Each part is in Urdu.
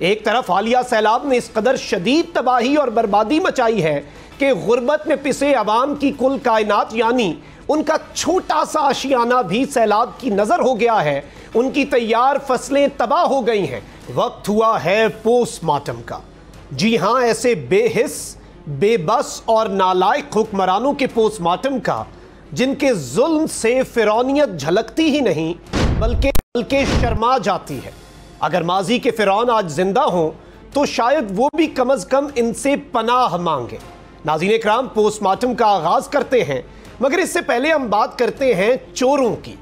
ایک طرف حالیہ سیلاب نے اس قدر شدید تباہی اور بربادی مچائی ہے کہ غربت میں پسے عوام کی کل کائنات یعنی ان کا چھوٹا سا آشیانہ بھی سیلاب کی نظر ہو گیا ہے، ان کی تیار فصلیں تباہ ہو گئی ہیں۔ وقت ہوا ہے پوسٹ مارٹم کا۔ جی ہاں، ایسے بے حس، بے بس اور نالائق حکمرانوں کے پوسٹ مارٹم کا جن کے ظلم سے فرعونیت جھلکتی ہی نہیں بلکہ شرما جاتی ہے۔ اگر ماضی کے فرعون آج زندہ ہوں تو شاید وہ بھی کم از کم ان سے پناہ مانگے۔ ناظرین اکرام، پوسٹ مارٹم کا آغاز کرتے ہیں، مگر اس سے پہلے ہم بات کرتے ہیں چوروں کی۔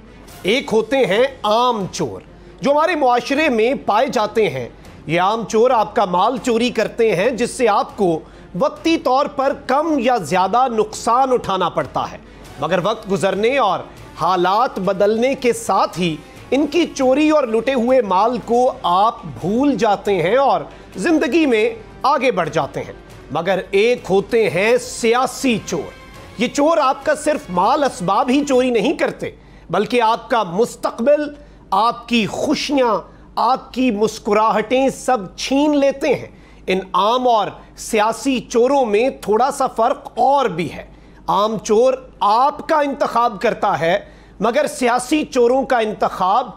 ایک ہوتے ہیں عام چور جو ہمارے معاشرے میں پائے جاتے ہیں۔ یہ عام چور آپ کا مال چوری کرتے ہیں جس سے آپ کو وقتی طور پر کم یا زیادہ نقصان اٹھانا پڑتا ہے، مگر وقت گزرنے اور حالات بدلنے کے ساتھ ہی ان کی چوری اور لٹے ہوئے مال کو آپ بھول جاتے ہیں اور زندگی میں آگے بڑھ جاتے ہیں۔ مگر ایک ہوتے ہیں سیاسی چور۔ یہ چور آپ کا صرف مال اسباب ہی چوری نہیں کرتے بلکہ آپ کا مستقبل، آپ کی خوشیاں، آپ کی مسکراہٹیں سب چھین لیتے ہیں۔ ان عام اور سیاسی چوروں میں تھوڑا سا فرق اور بھی ہے۔ عام چور آپ کا انتخاب کرتا ہے مگر سیاسی چوروں کا انتخاب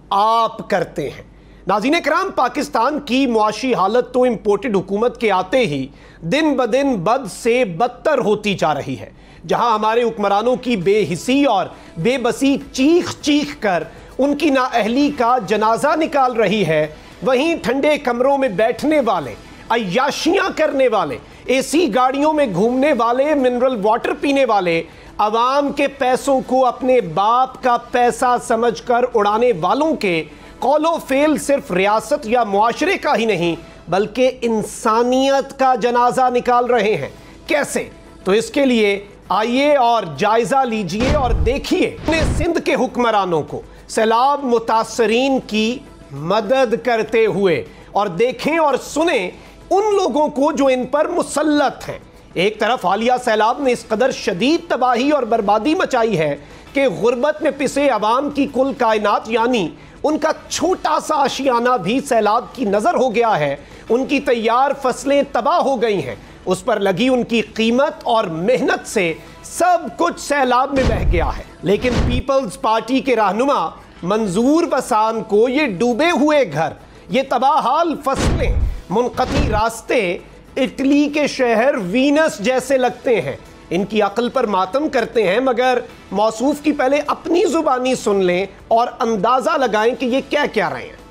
آپ کرتے ہیں۔ ناظرین کرام، پاکستان کی معاشی حالت تو امپورٹڈ حکومت کے آتے ہی دن بدن بد سے بدتر ہوتی جا رہی ہے۔ جہاں ہمارے حکمرانوں کی بے حسی اور بے بسی چیخ چیخ کر ان کی نااہلی کا جنازہ نکال رہی ہے، وہیں ٹھنڈے کمروں میں بیٹھنے والے، عیاشیاں کرنے والے، اے سی گاڑیوں میں گھومنے والے، منرل واٹر پینے والے، عوام کے پیسوں کو اپنے باپ کا پیسہ سمجھ کر اڑانے والوں کے قول و فعل صرف ریاست یا معاشرے کا ہی نہیں بلکہ انسانیت کا جنازہ نکال رہے ہیں۔ کیسے؟ تو اس کے لیے آئیے اور جائزہ لیجئے اور دیکھیے اپنے سندھ کے حکمرانوں کو سیلاب متاثرین کی مدد کرتے ہوئے، اور دیکھیں اور سنیں ان لوگوں کو جو ان پر مسلط ہیں۔ ایک طرف حالیہ سیلاب نے اس قدر شدید تباہی اور بربادی مچائی ہے کہ غربت میں پسے عوام کی کل کائنات یعنی ان کا چھوٹا سا آشیانہ بھی سیلاب کی نظر ہو گیا ہے، ان کی تیار فصلیں تباہ ہو گئی ہیں، اس پر لگی ان کی قیمت اور محنت سے سب کچھ سیلاب میں بہہ گیا ہے۔ لیکن پیپلز پارٹی کے رہنما منظور بسان کو یہ ڈوبے ہوئے گھر، یہ تباہ حال فصلیں، منقطع راستے اٹلی کے شہر وینس جیسے لگتے ہیں۔ ان کی عقل پر ماتم کرتے ہیں، مگر موصوف کی پہلے اپنی زبانی سن لیں اور اندازہ لگائیں کہ یہ کیا کہہ رہے ہیں۔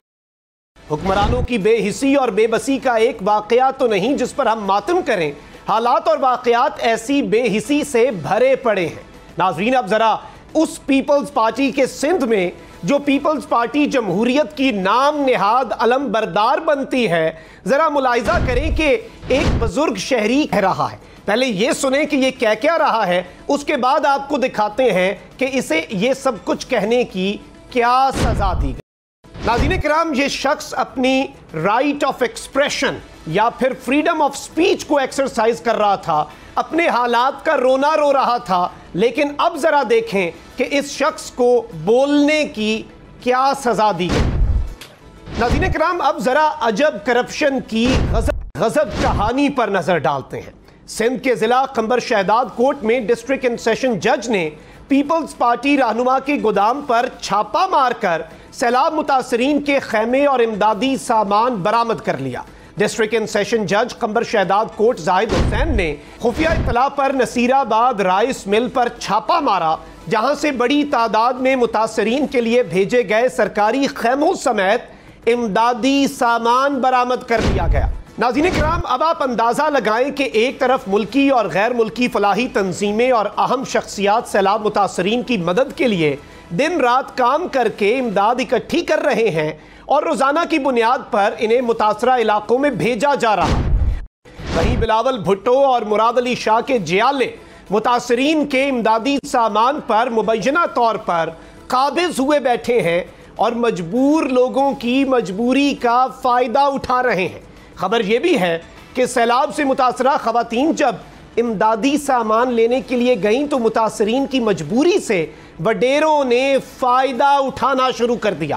حکمرانوں کی بے حسی اور بے بسی کا ایک واقعہ تو نہیں جس پر ہم ماتم کریں، حالات اور واقعات ایسی بے حسی سے بھرے پڑے ہیں۔ ناظرین، اب ذرا اس پیپلز پارٹی کے سندھ میں جو پیپلز پارٹی جمہوریت کی نام نہاد علم بردار بنتی ہے، ذرا ملاحظہ کریں کہ ایک بزرگ شہری کہہ رہا ہے۔ پہلے یہ سنیں کہ یہ کیا رہا ہے، اس کے بعد آپ کو دکھاتے ہیں کہ اسے یہ سب کچھ کہنے کی کیا سزا دی گئی۔ ناظرین کرام، یہ شخص اپنی رائٹ آف ایکسپریشن یا پھر فریڈم آف سپیچ کو ایکسرسائز کر رہا تھا، اپنے حالات کا رونا رو رہا تھا، لیکن اب ذرا دیکھیں کہ اس شخص کو بولنے کی کیا سزا دی گئی۔ ناظرین کرام، اب ذرا عجب کرپشن کی غضب کہانی پر نظر ڈالتے ہیں۔ سندھ کے ضلع قمبر شہداد کوٹ میں ڈسٹرکٹ اینڈ سیشن جج نے پیپلز پارٹی رہنما کے گودام پر چھاپا مار کر سیلاب متاثرین کے خیمے اور امدادی سامان برآمد کر لیا۔ ڈسٹرکٹ اینڈ سیشن جج قمبر شہداد کوٹ زاہد حسین نے خفیہ اطلاع پر نصیر آباد رائس مل پر چھاپا مارا، جہاں سے بڑی تعداد میں متاثرین کے لیے بھیجے گئے سرکاری خیموں سمیت امدادی سامان برآمد کر لیا گیا۔ ناظرین کرام، اب آپ اندازہ لگائیں کہ ایک طرف ملکی اور غیر ملکی فلاحی تنظیمیں اور اہم شخصیات سیلاب متاثرین کی مدد کے لیے دن رات کام کر کے امداد اکٹھی کر رہے ہیں اور روزانہ کی بنیاد پر انہیں متاثرہ علاقوں میں بھیجا جا رہا ہے۔ وہیں بلاول بھٹو اور مراد علی شاہ کے جیالے متاثرین کے امدادی سامان پر مبینہ طور پر قابض ہوئے بیٹھے ہیں اور مجبور لوگوں کی مجبوری کا فائدہ اٹھا رہے ہیں۔ خبر یہ بھی ہے کہ سیلاب سے متاثرہ خواتین جب امدادی سامان لینے کے لیے گئیں تو متاثرین کی مجبوری سے وڈیروں نے فائدہ اٹھانا شروع کر دیا۔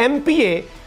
MPA